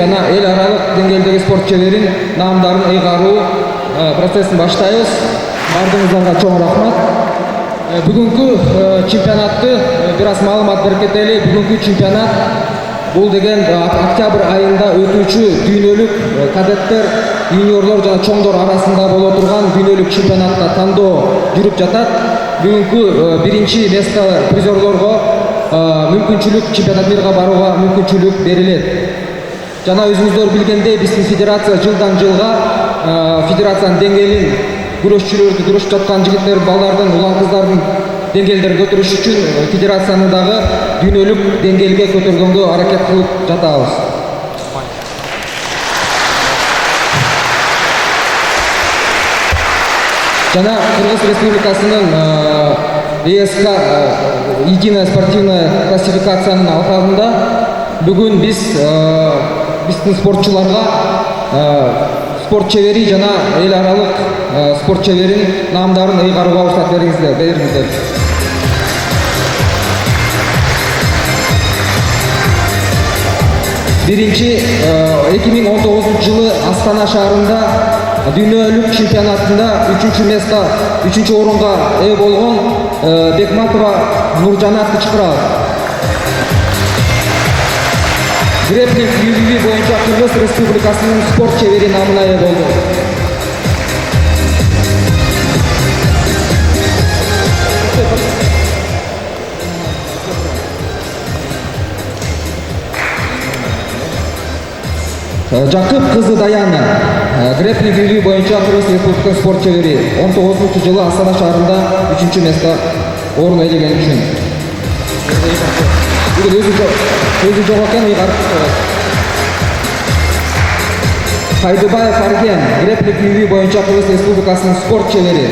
жана эл аралык деңгээлдеги спорт чеберин наамдарын ыйгаруу процессин баштайбыз. Бардыгыңыздарга чоң рахмат. Бүгүнкү чемпионатты бир аз маалымат берип кетели. Бүгүнкү чемпионат бул деген октябрь айында өтүүчү дүйнөлүк кадеттер, юниорлор жана чоңдор арасында боло турган дүйнөлүк чемпионатта тандоо жүрүп жатат. Бүгүнкү биринчи место призерлорго мүмкүнчүлүк чемпионат мирге барууга мүмкүнчүлүк берилет. Жана өзүңүздөр билгендей, биздин федерация жылдан жылга федерациянын деңгээлин күрөшчүлөрдү, күрөшүп жаткан жигиттер, балдардын, улан кыздардын деңгээлдерин көтөрүш үчүн федерацияны дагы дүйнөлүк деңгээлге көтөргөнгө аракет кылып жатабыз. Жана Кыргыз Республикасынын ЕСК единая спортивная классификациянын алкагында бүгүн биздин спортчуларга спорт чебери жана эл аралык спорт чеберин наамдарын ыйгарууга уруксат бериңиздер. Биринчи 2019 жылы Астана шаарында дүйнөлүк чемпионатында 3 орунга ээ болгон Бекматова Нуржанат Кычкырабов. Греплинг UVV боюнча Кыргыз Республикасынын спорт чебери наамына ээ болду. Жакып кызы Даяна греплинг UVV боюнча Кыргыз Республикасынын спорт чебери 19 жылы Астана шаарында 3 место орун ээлеген үчүн. Өзү жок экен, ыйгарып коет. Хайдыбаев Арген греплинг UVV боюнча Кыргыз Республикасынын спорт чебери.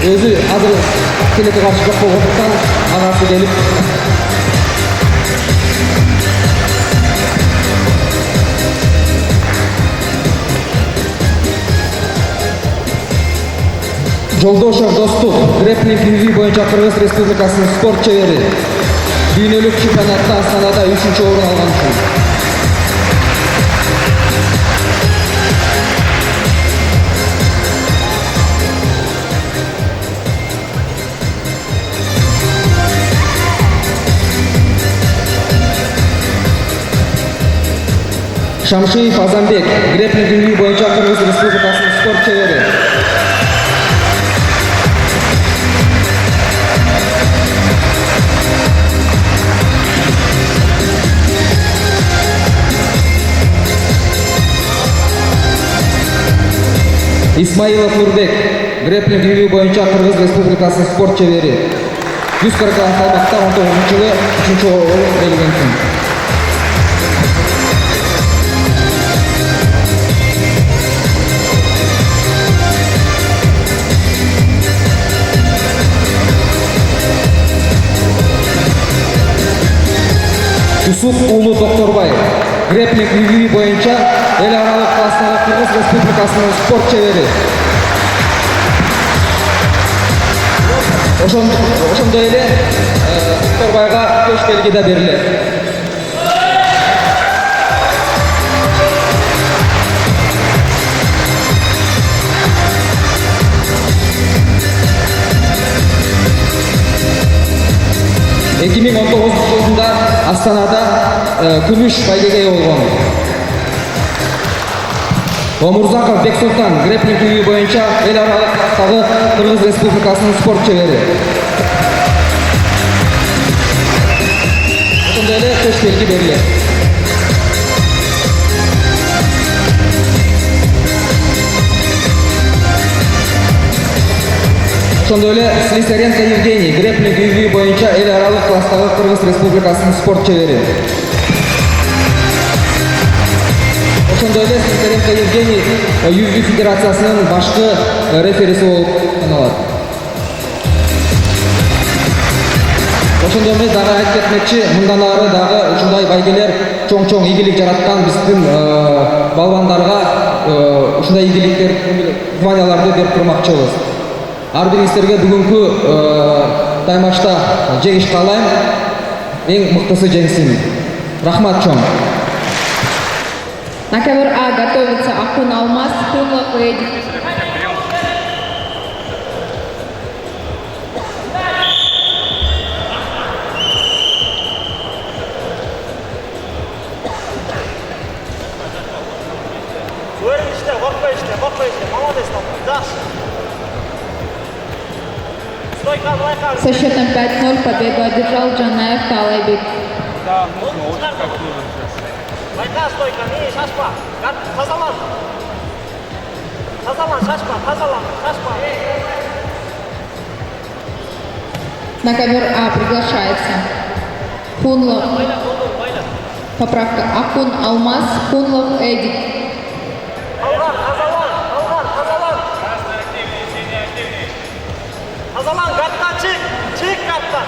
Өзү азыр келете каршы жок болгондуктан агасы келип Жолдошов Достук греплинг UVV боюнча Кыргыз Республикасынын спорт чебери. Дүйнөлүк чемпионатта Астанада 3 орун алган үчүн. Шамшиев Азамбек греплинг UVV боюнча Кыргыз Республикасынын спорт чебери. Исмаилов Нурбек греплинг UVV боюнча Кыргыз Республикасынын спорт чебери. 140 кг салмакта 19 жылы 3 орун ээлеген үчүн. Юсуп Улу Докторбай греплинг UVV боюнча эл аралык класстагы Кыргыз Республикасынын спорт чебери. Ошондой эле Докторбайга көч белги да берилет. жылында Астанада күмүш байгеге ээ болгон. Омурзаков Бексултан греплинг UVV боюнча эл аралык класстагы Кыргыз Республикасынын спорт чебери. Ошондой эле көч белги берилет. Ошондой эле Слесаренко Евгений греплинг UVV боюнча эл аралык класстагы Кыргыз Республикасынын спорт чебери. Ошондой эле Слесаренко Евгений UVV федерациясынын башкы рефериси болуп саналат. Ошондой эле дагы айтып кетмекчи, мындан ары дагы ушундай байгелер чоң-чоң ийгилик жараткан биздин балбандарга ушундай ийгиликтер, званияларды берип турмакчыбыз. Ар бириңиздерге бүгүнкү таймашта жеңиш каалайм. Эң мыктысы жеңсин. Рахмат чоң. На ковер А готовится Ахун Алмаз, Хунлов Эдик. Со счетом 5-0 победу одержал Джанаев Талайбек. Да, нужно очень как нужно сейчас. Байка стойка, не шашпа. Тазалан. Тазалан, шашпа, тазалан, шашпа. На ковер А приглашается Хунлов. Поправка Ахун Алмаз, Хунлов Эдик. Алган, тазалан, алган, тазалан. Тазалан, гаттан чик, чик гаттан.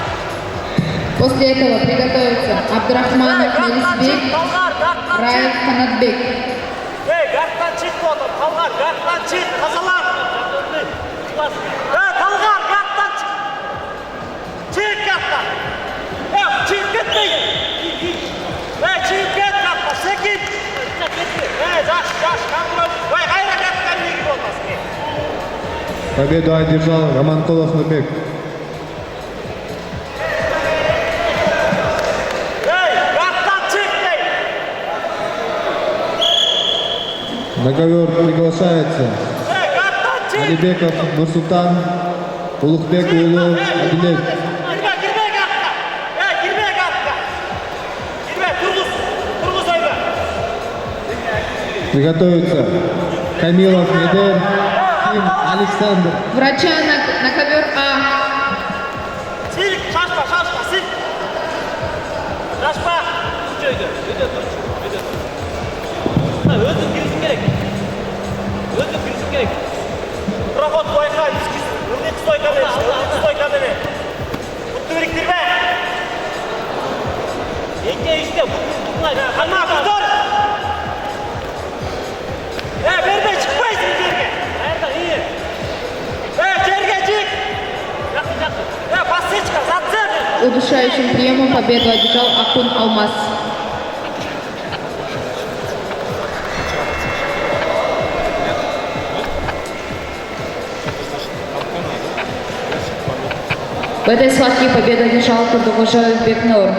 После этого приготовится Абдрахманов Мелисбек, Раев Ханатбек. Гаттан чик болды, талгар, гаттан чик, тазалан. Талгар, гаттан чик. Чик гаттан. Чик кетпейін. Чик кет гаттан, секет. Жаш, контроль. Қайра гаттан неге болмасын. Победу одержал Романкулов Нурбек. На ковер приглашается Алибеков Нурсултан, Улухбек Улу Адилет. Приготовиться Камилов Медер, Ким Александр. Врача на ковер А. Шашпа, сил. Шашпа. Özüm girişim gerek. Prоход бойқа, ürnek стойка deme. Mutlu biriktirme. Enge işte, kalma, dur. Verme, çıkmayız bir yerge. Nerede, iyi. Жерге çık. Yakın. Пасы çıkar, zatsın. Удушающим приемом победу одержал Ахун Алмаз. В этой схватке победу одержал Курдугужоев Бекнур.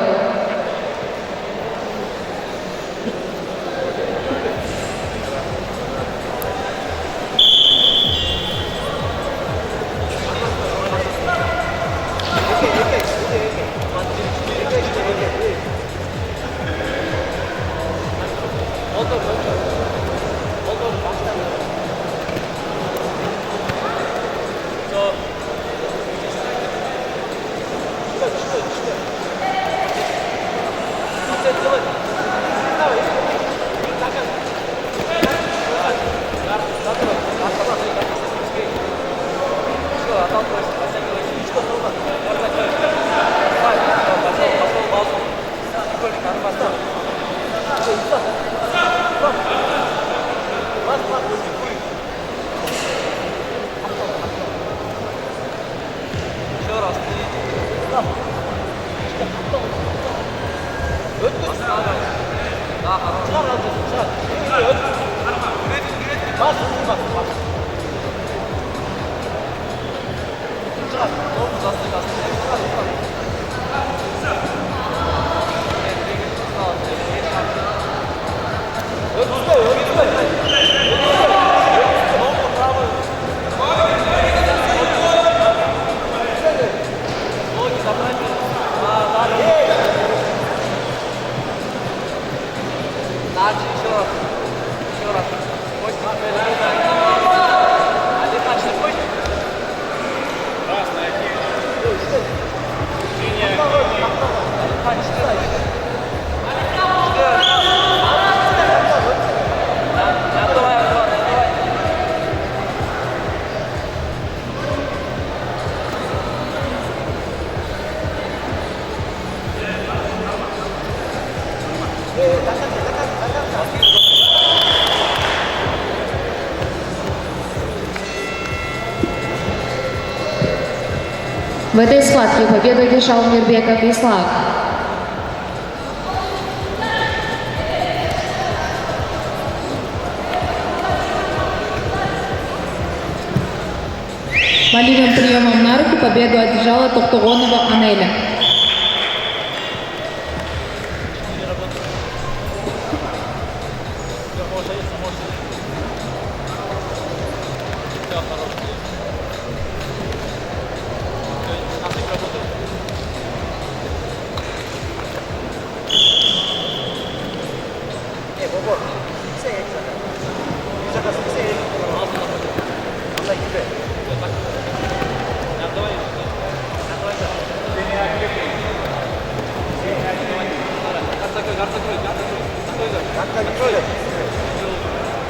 В этой схватке победу одержал Мирбеков Ислам. Волевым приемом на руку победу одержала Токтогонова Анеля.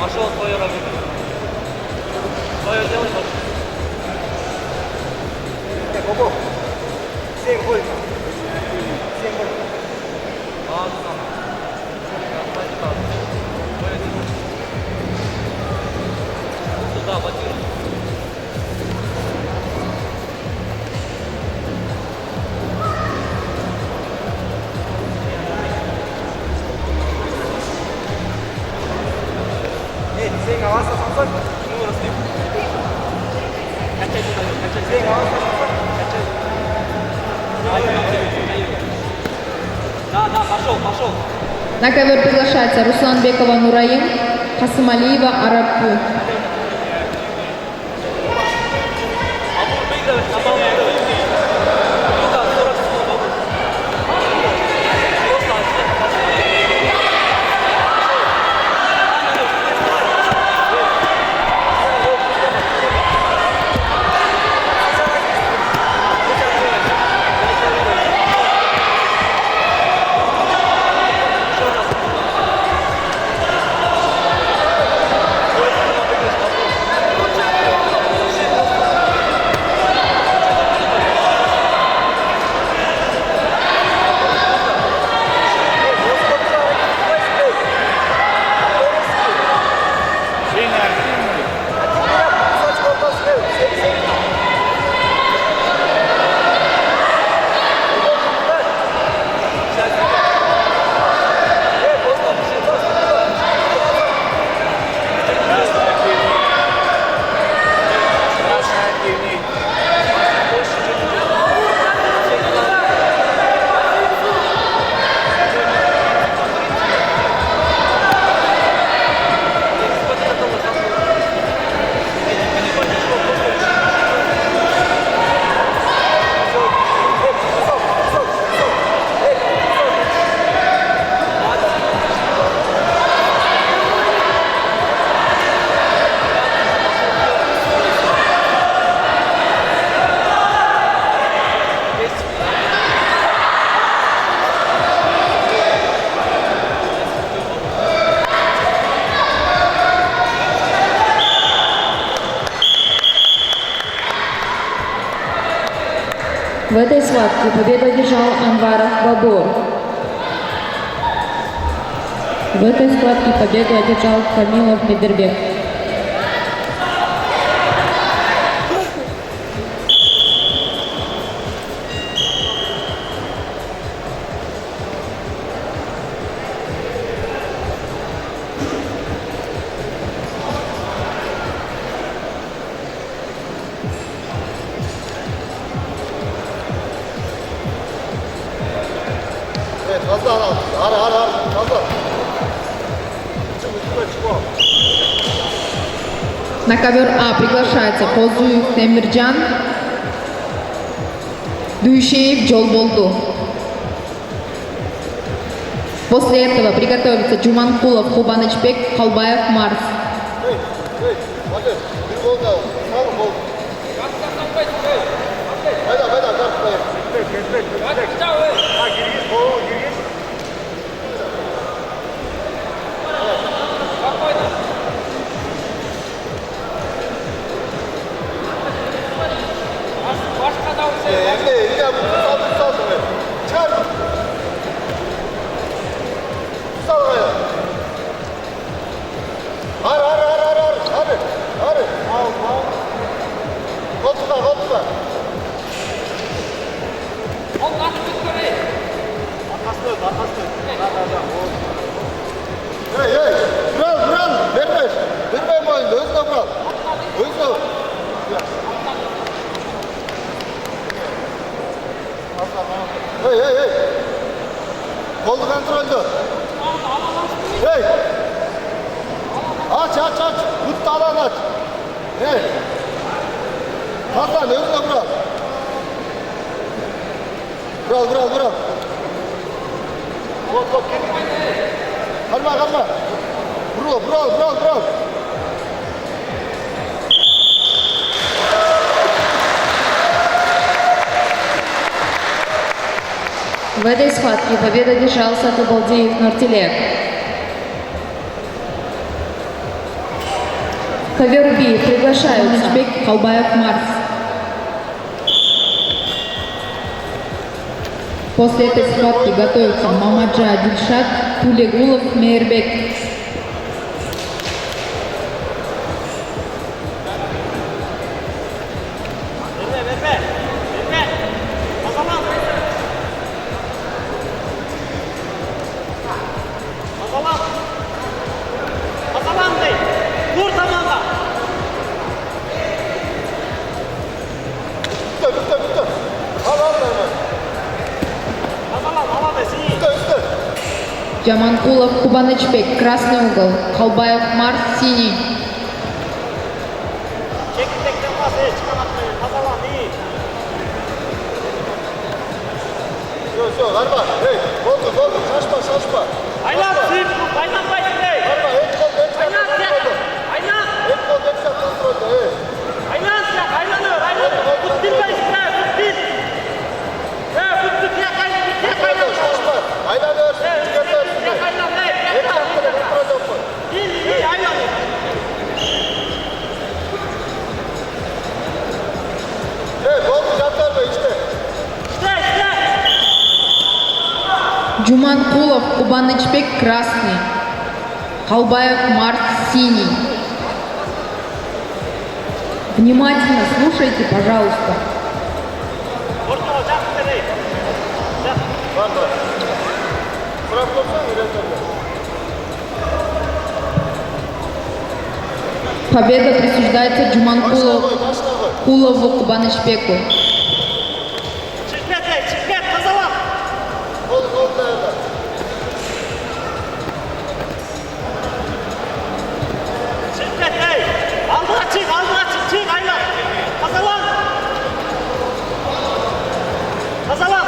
Пошел свою работу. Свое дело. Бобо. 7 гольф. 7 гольф. Туда, ботинок. Сең аласа салсақ, ну растем. Качай туда, качай. Сең аласа салсақ, качай. Да, пошел. На ковер приглашается Русланбекова Нураим, Хасымалиева Арапу. В этой схватке победу одержал Анваров Бабур. В этой схватке победу одержал Камилов Медербек. На ковер А приглашается Козуев Темирджан, Дующеев Джолболду. После этого приготовится Джуманкулов Хубанычбек, Халбаев Марс. Aç. Tut alan aç. Hey. Kazan özüne bırak. Bırak. Hop. Kalma. Bırak. В этой схватке победу одержал Сатыбалдиев Нуртилек. Ковер Би приглашают Кубанычбек, Калбаев, Марс. После этой схватки готовятся Мамаджа Дильшат, Тулегулов, Мейербек. Verme. Kazalan değil. Vur tamamla. Bitti. Al hemen. Kazalan alamesin. Üstte. Джаманкулов, Кубанычбек, красный угол. Калбаев, Марс, синий. Çekirdekten vazgeç. Çıkamatmayın. Kazalan iyi. Yok. Harba. Hey. Oldu. Şaşma. Aylan sıyıp tut. Aylan baydı değil. Harba. Hep kol. Aylan sen. Aylan. Hep kontrolde. Hey. Aylan sen. Aylanır. Tut bilmeyiz. Tut bil. Tut ya kaylan. Şaşma. Aynen örsün. Çıkartarsın. Ya kaylan ne? Hep kontrolde. İyi aylan. Hey. Oldu. Jandarma işte. İşte. Джуманкулов, Кубанычбек, красный. Калбаев, Марс, синий. Внимательно слушайте, пожалуйста. Orta ocak değil. Var. Bırak olsan üretemez. Победа присуждается Джуманкулову, Başına koy. Кулову, Кубанычбеку. Çıkmet kazalan. Kol dayanlar. Çıkmet hey. Aldıra çık. Aylan. Kazalan. Kazalan.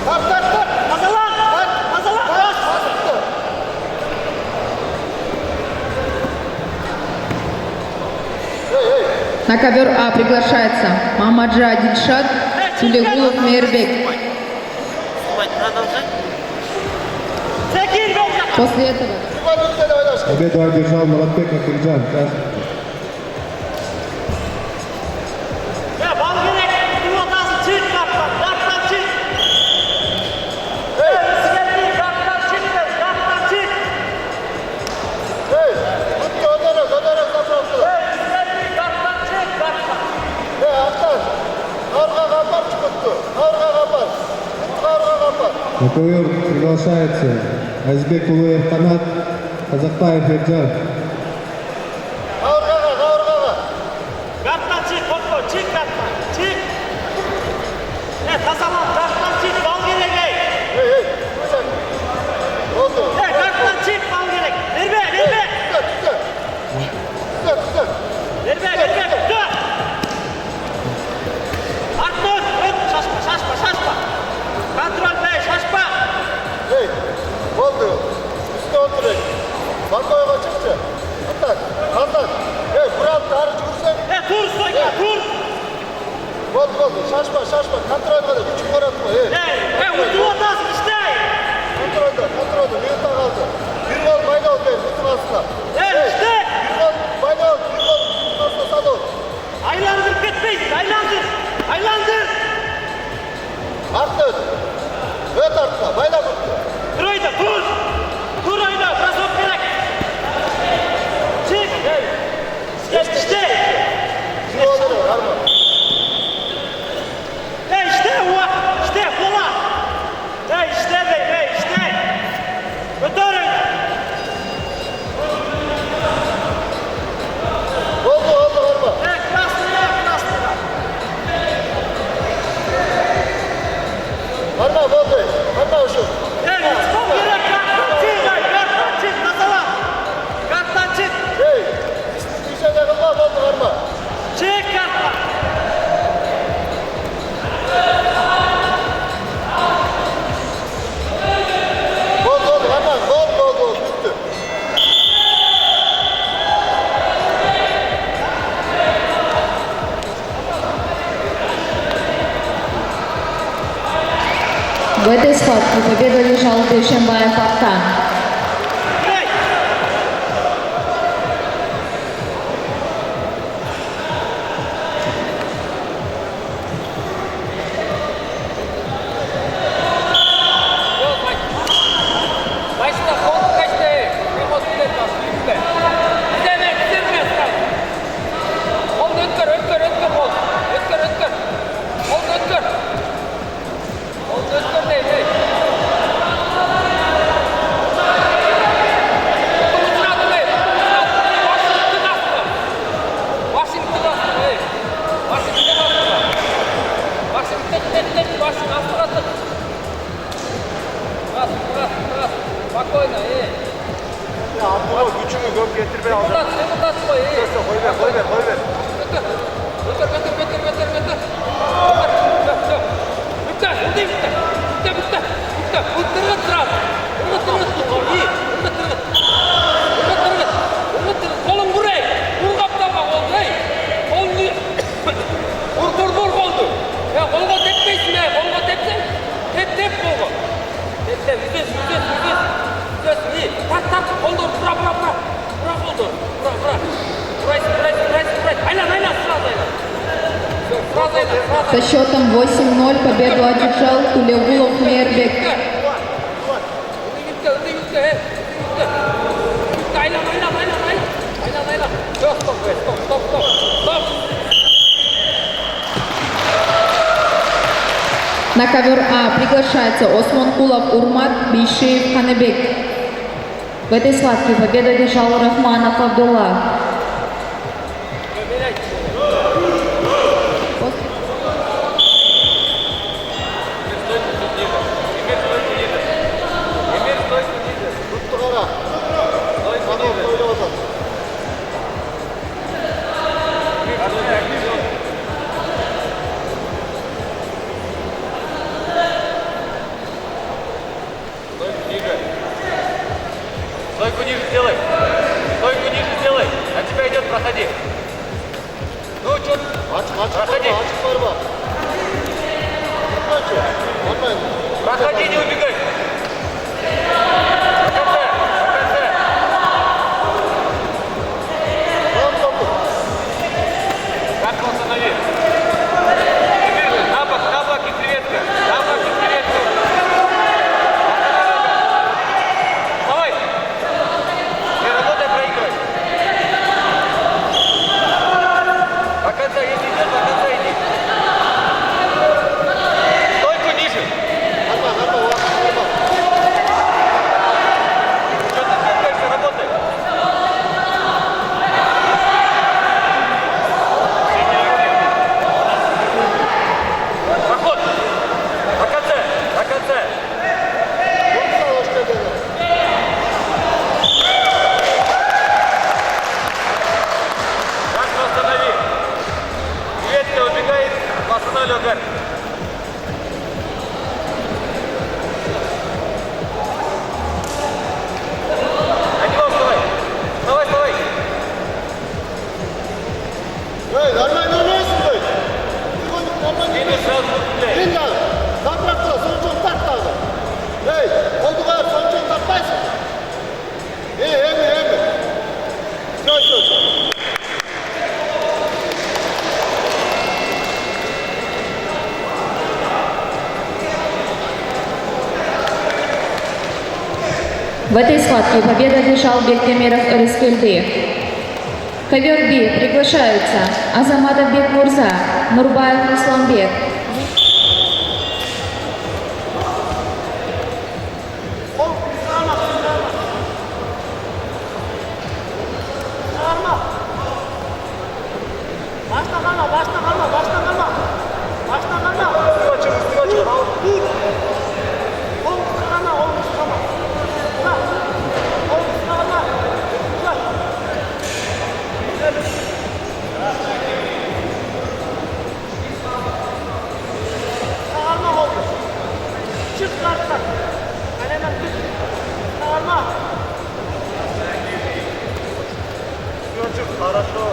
Tak. Kazalan. Koş. Hey. На ковер А приглашается Мамаджа Дильшат, Тулегулов, Мейербек. Çekil be. После этого Güvenlikten oynarsın. Победу одержал Muratbek Akırcan. Ya bal gerek. Bir odası çık kaptan. Kaptan çık. Hey. Bisikletli kaptan çık. Kaptan çık. Hey. Tuttu ödenek zamanlı. Bisikletli kaptan çık. Kaptan. Hey Aslan. Karga kapar çıkıttı. Karga kapar. На ковер приглашается Азбек Улуев Канат, Казакбаев Эрджан. Karga. Kaptan çık. Korkma. Çık kaptan. Çık. Kazalan. Kaptan çık. Bal gerek. Hey. Sen. Oldu. Kaptan çık. Bal gerek. Verme. Tut. Verme. Dur. Arttır. Şaşma. Kontrol bey. Şaşma. Hey. Oldu. Üstte oturun. Bankoya çıktı. Atlar. Hey. Burak tarih vursan. Dur. Soyka. Dur. Oldu. Şaşma. Kontrol edin. Küçük orada. схватки победу одержал Душенбаев Артан. Спокойно, Абдулла күчүңү көп кетирбей ал. депутат қой, Кой бер. Қолың бұрай, ұр қапталға қолды, ұр қолды. Қолға теппейсің, қолға тепсең, теп қолға. Теп, үзес, тат, қолды, бұра қолды, бұрайсың, айла, сразу айла. Со счетом 8-0 победу одержал Тулегулов Мейербек. На ковер А приглашается Осмонкулов Урмат, Бейшиев Ханыбек. В этой схватке победу одержал Рахманов Абдулла. Стойку ниже сделай. На тебя идет, проходи. Ну, что? Проходи. Проходи, не убегай. До конца. Как останови? На бок и креветка. Давай. Не работай, проигрывай. До конца, если идет, до конца иди. Стойку ниже. Что ты дергаешься, работай. Проход. До конца. Раз останови. Креветка убегает, останавливай удар. На него вставай. Вставай. Спину сразу выпрямляй. В этой схватке победу одержал Бектемиров Эрискельды. Ковер Б приглашаются Азаматов Бек Мурза, Нурбаев Русланбек. Хорошо.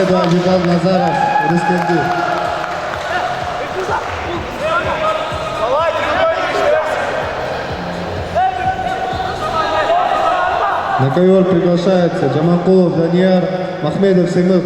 Махмедов Ержан Назаров, Рустемди. Давай, другой На ковер приглашается Джаманкулов Данияр, Махмедов Семых.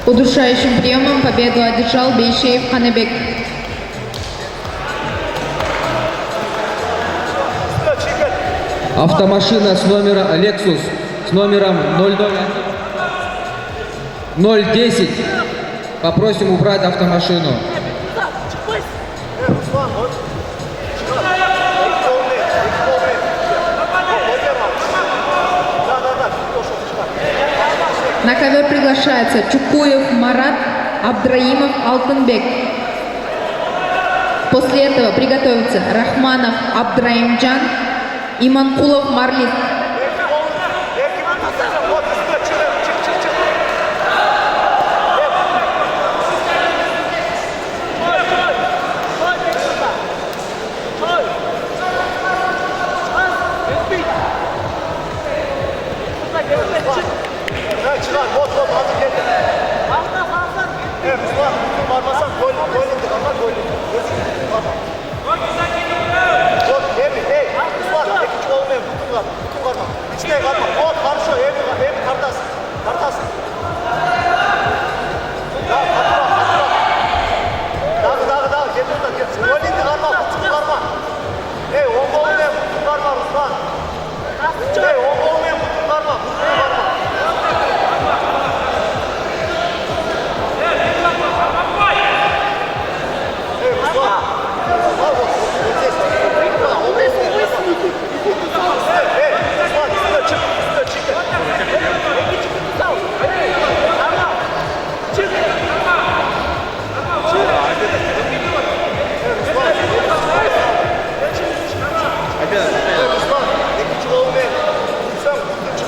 Удушающим приемом победу одержал Бейшеев Ханебек. Автомашина с номера Lexus с номером 010. Попросим убрать автомашину. На ковер приглашается Чукуев Марат, Абдраимов Алтынбек. После этого приготовятся Рахманов Абдраимджан, Иманкулов Марлис. Çıkar, bot hazır geldi. Evet, Ruslan, varmasan goylundu ama goylundu. Bot, hey, Ruslan, ikinci olmayın, bütün karma. İçine karma, bot, karşı, hem kartasın. Dağı, getir de, goylundu karma, bütün karma. Hey, onga olmayan, bütün karma, Ruslan. Hey, onga olmayan, bütün karma,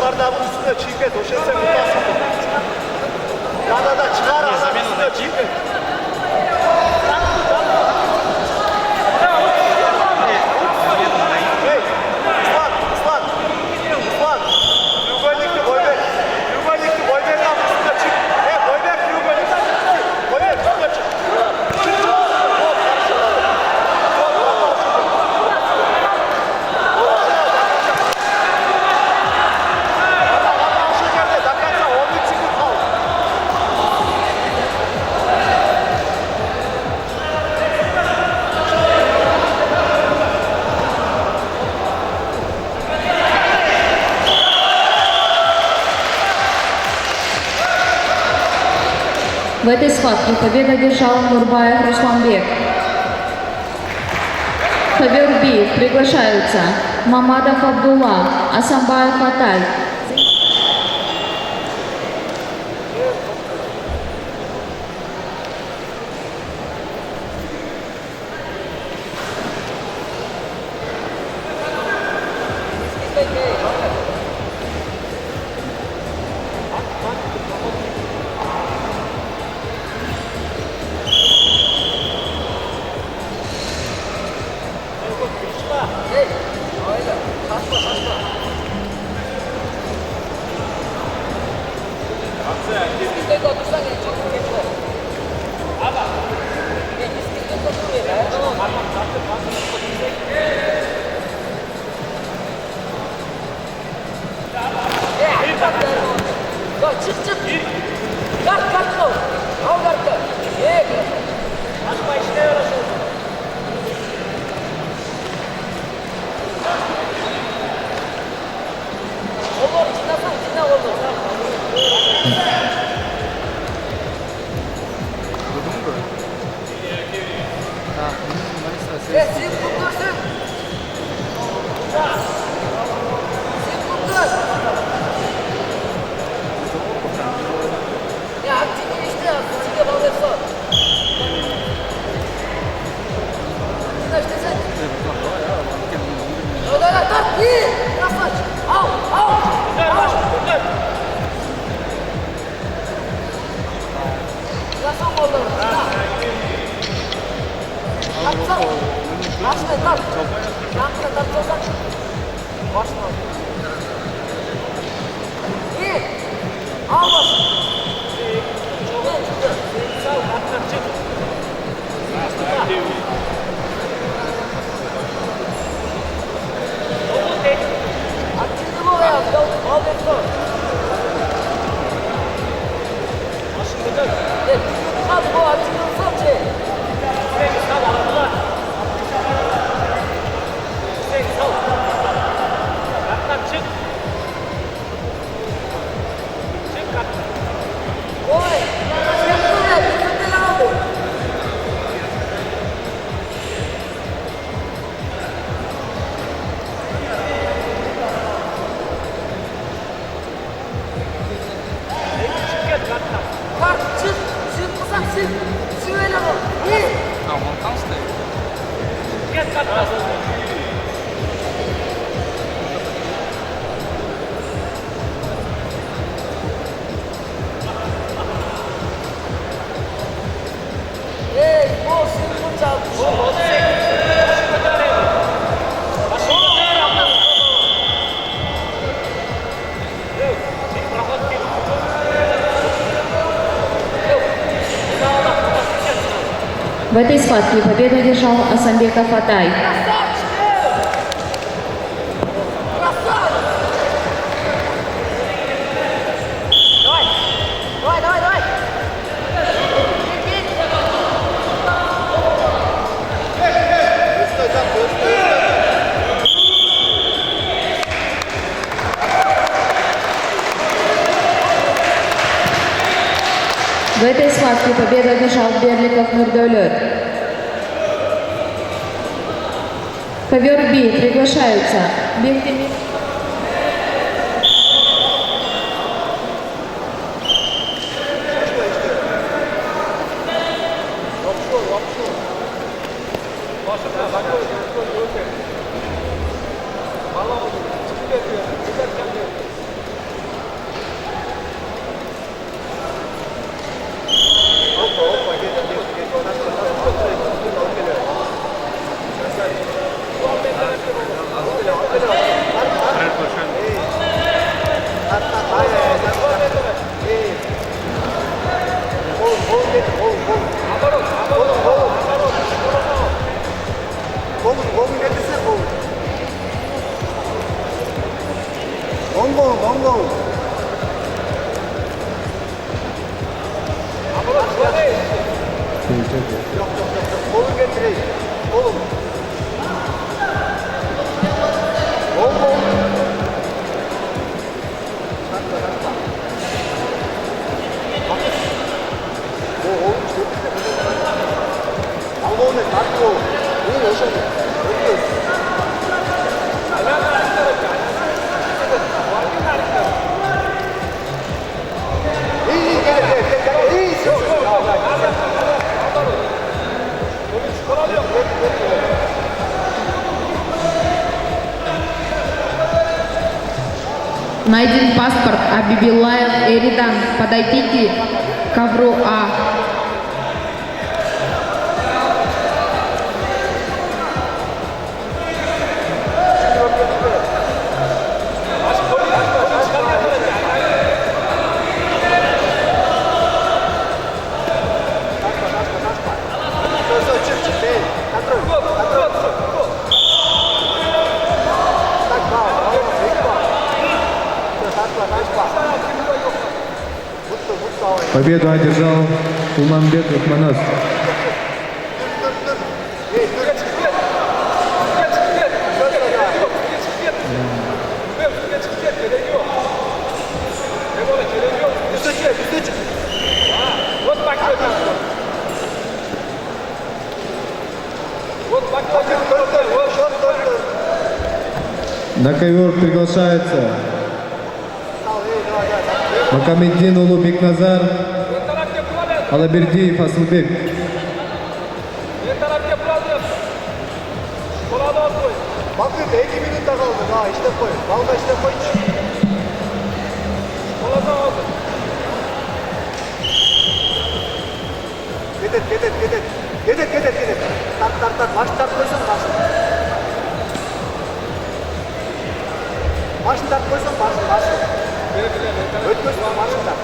Bardağın üstüne çiğket, o şey sen mutlasın. Da, çıkar adam üstüne çiğket. Hey, Ruslan. Треугольникli boybek al üstüne çık. Hey, boybek треугольник. Boybek üstüne çık. В этой схватке победу одержал Нурбаев Русланбек. Ковер бит приглашаются Мамадов Абдулла, Асамбаев Атай. Başına tak. Yanına takacaksan. Başına. İyi. Al başına. Sağ ol. Atlar çık. Açıldı mı veya? Al bekle. Başında dön. Al bu açılırsa şey. Sen sağ aldılar. Sen sağ. Atlar çık. Çık atlar. Oy. Sen buraya gitmeden aldı. Bak çık, çıkmasan çık. Şöyle bak. İyi. Tamam, tam stay. Gel kalk. Ey, bu şimdi bu çaldı. O В этой схватке победу одержал Асамбеков Атай. Давай, давай, давай. В этой схватке победу одержал Берликов Нурдолет. Ковер Би приглашаются Бехтемир. 엉엉. Kolun getireyim. Kolun. Ongong. 엉엉을 맞고 왜 오셨냐? Найден паспорт Абибиллаев Эридан. Подойдите к ковру А. Победу одержал Уманбеков Манас. На ковер приглашается Макамеддин Улу Бекназар, Алабердиев Асылбек. Bakın 2 minut da kaldı. Daha işte koy. Balda işte koy. Git et. Кетет. Тарт. Машин тарт қойсын, машин. Машин тарт қойсын, машин. Өткөзсін, машин тарт.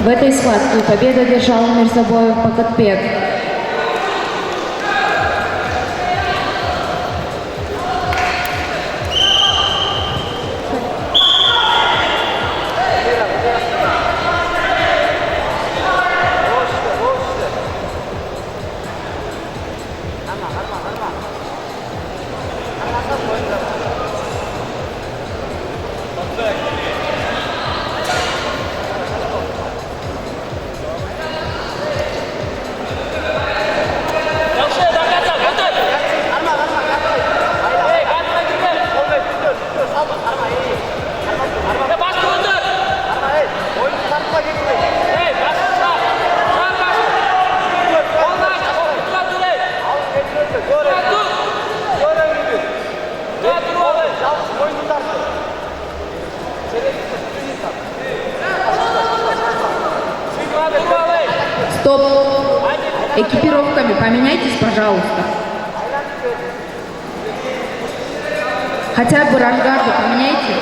В этой схватке победу одержал Мирзабоев Бакытбек. Стоп! Экипировками поменяйтесь, пожалуйста. Хотя бы рангарды поменяйте.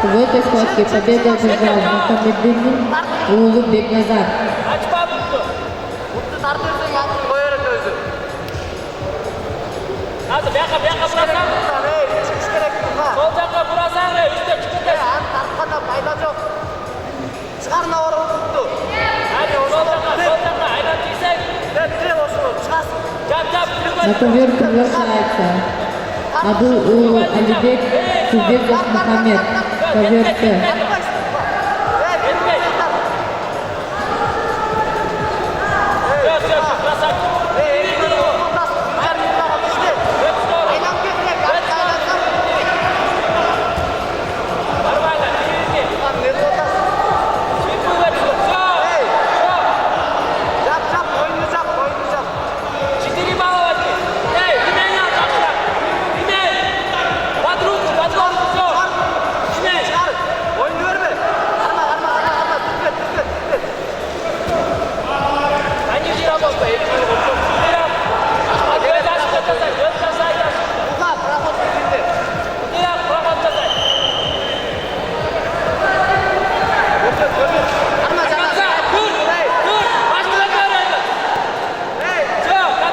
В этой схватке победу одержал Мухаммеддин Улу Бекназар. Hadi, beka, На ковер приглашается Абу Алибек Тубеков Мухаммед. Ковер Т.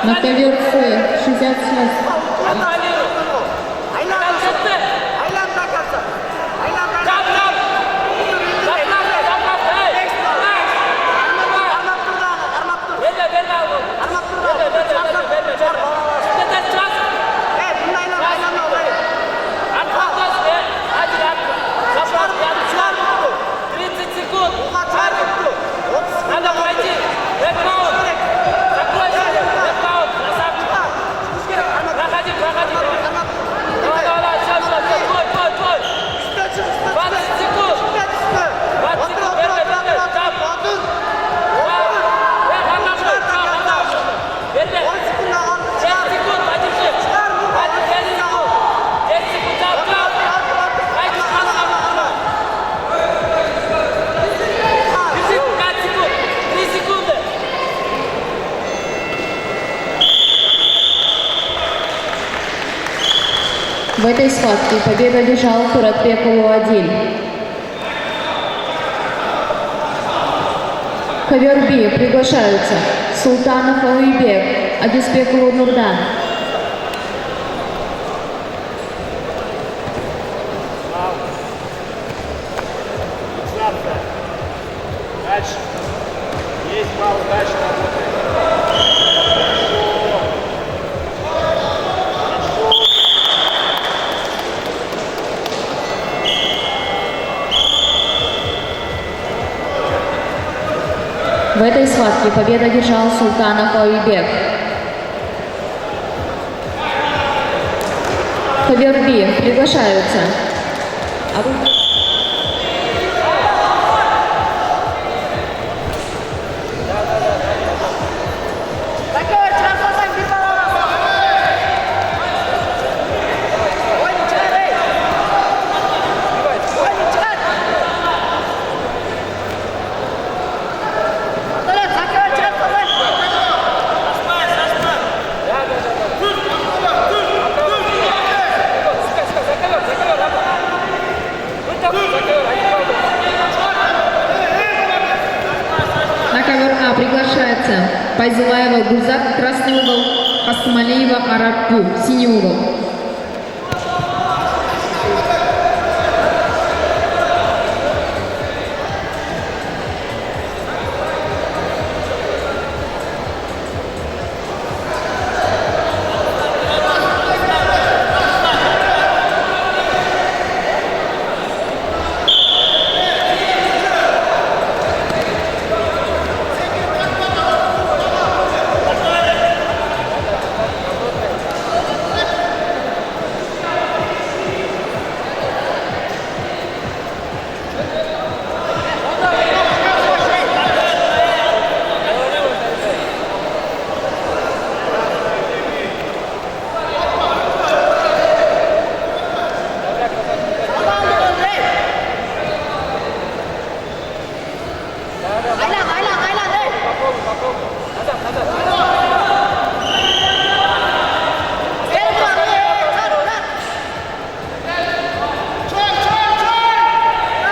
На ковер С. 66. В этой схватке победу одержал Туратбек Улуадиль. Ковер Б приглашаются Султанов Алуйбек, Адисбек Нурдан. Дальше. Есть право дальше работать. В этой схватке победу одержал Султанов Алуйбек. Ковер Б приглашаются На ковер А приглашается Пайзулаева Гузак, красный угол, Хасмалиева Арабку, синий угол.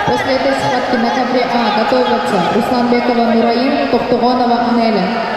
После этой схватки на ковре А готовятся Русланбекова Нураим, Токтугонова Анеля.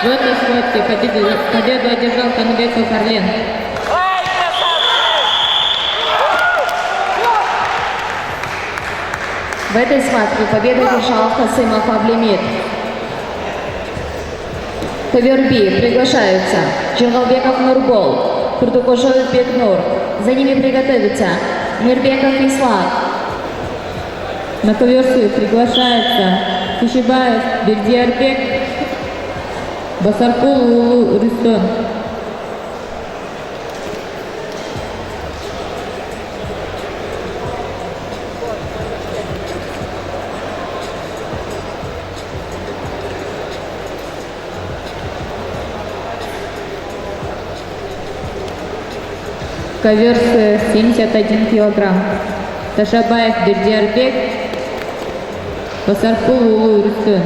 В этой схватке победу одержал Каныбеков Орлен. Ай, красавцы! В этой схватке победу одержал Касымов Аблемит. Ковер Би приглашаются Джингалбеков Нурбол, Курдукожоев Бекнур. За ними приготовиться Мирбеков Ислам. На ковер Су приглашается Кушибаев Бердиярбек, Басаркул Улу Рустон. Ковер С 71 килограмм. Ташабаев Бердиярбек, Басаркул Улу Рустон.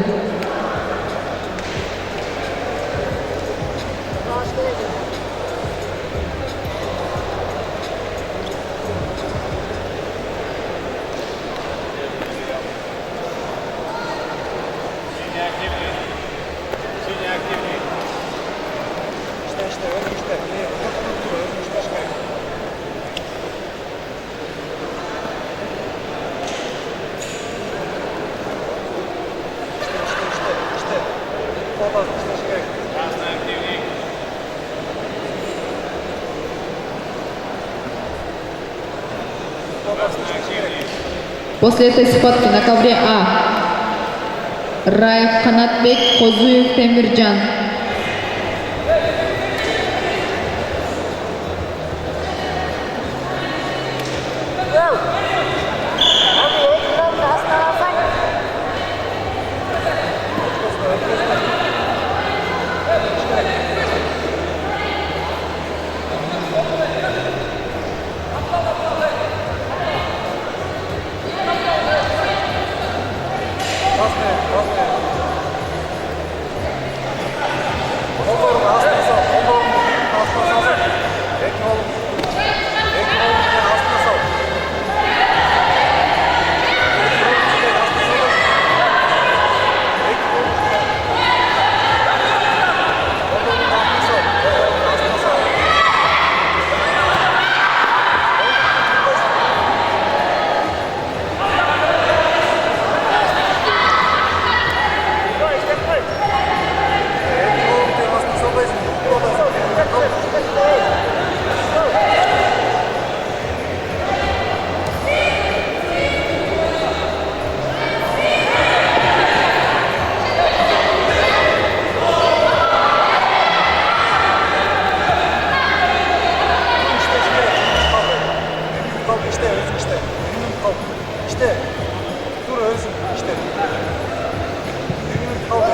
После этой схватки на ковре А Раев Канатбек, Козуев Темирджан.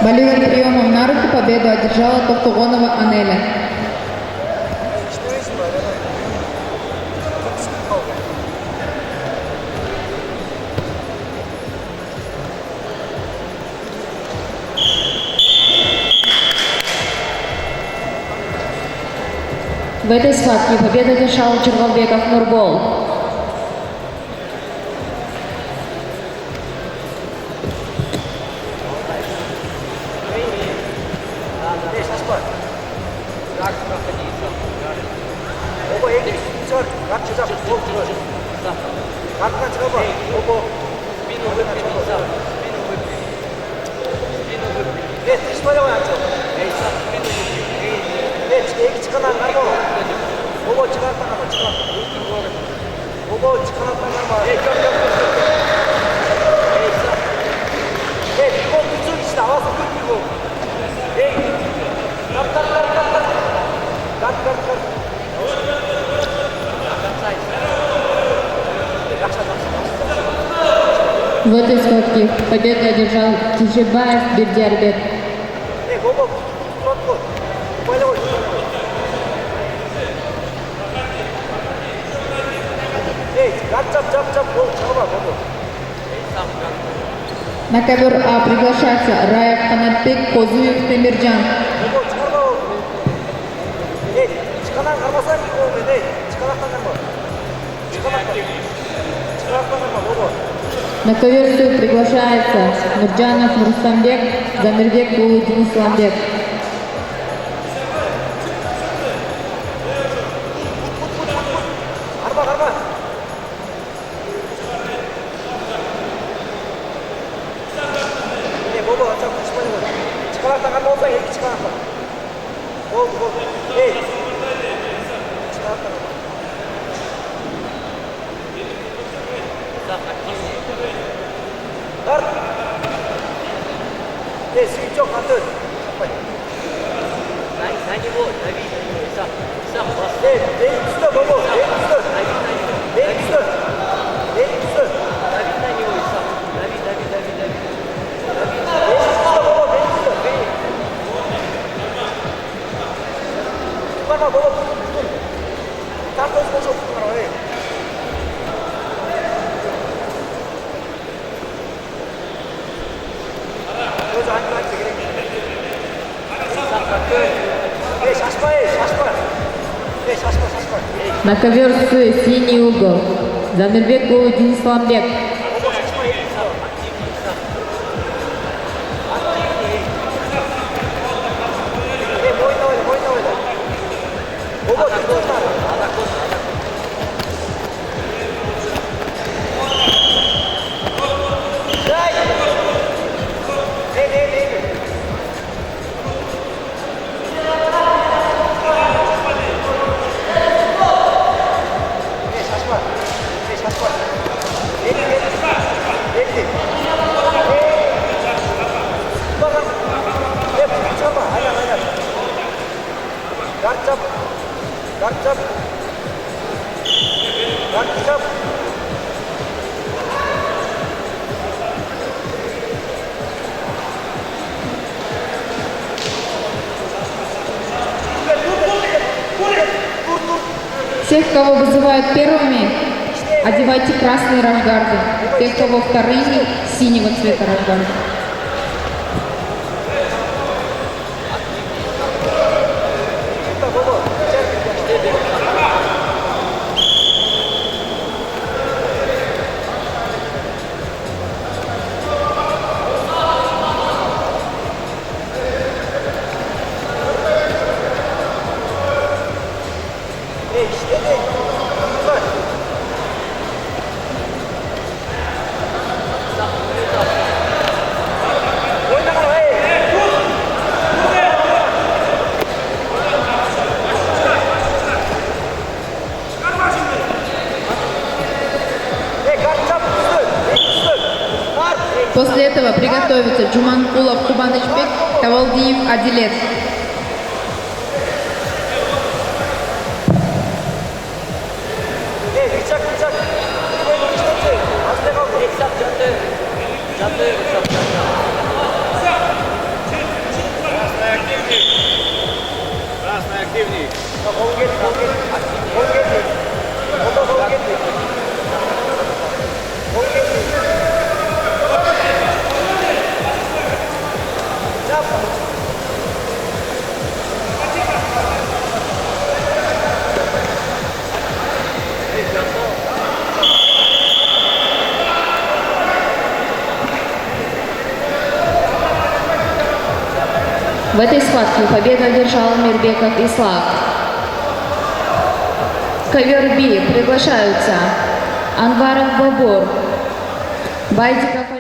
Болевым приемом на руки победу одержала Токтугонова Анеля. В этой схватке победу одержал Джингалбеков Нурбол. В этой схватке победу одержал Кушибаев Бердиярбек. На ковер А приглашается Раев Канатбек, Козуев Темирджан. На ковер С приглашается Нурджанов Рустамбек, Замирбек Улудин Исламбек. Gol. Ey. Дар. Эй, свечок, Антон. На него, дави на него, сам бросай. Эй, сюда, Бобо, сюда. Дави на него, Сюда. Сюда. дави на него и сам. Дави. Сюда, Бобо, сюда. Бобо, Бобо. Так, скажу, эй. Өзі айтты керек. Эй, шашпа. На ковер с синий угол. Замирбек Гулудин Исламбек. Бобо, шашпа, ей. Эй, мойна ойда. Бобо, ты тоже надо. Дай! Эй. Шашпа. Эй. Бага. Чапа, айна. Гарчап. Тех, кого вызывают первыми, одевайте красные рашгарды. Тех, кого вторыми, синего цвета рашгарды. Эй, işledi. Bak. Oynama, ey. Эй, Гарчап, üstün. Гард. После этого приготовятся Джуманкулов Кубанычбек, Тавалдиев Адилет. Эй, Ричак. Azte kaldı. Eksap жатты. Красный активней. Gol geldi. Gol geldi. Ne yapalım? В этой схватке победу одержал Мирбеков Ислам. Ковер Би приглашаются Анваров Бабур, Байдиков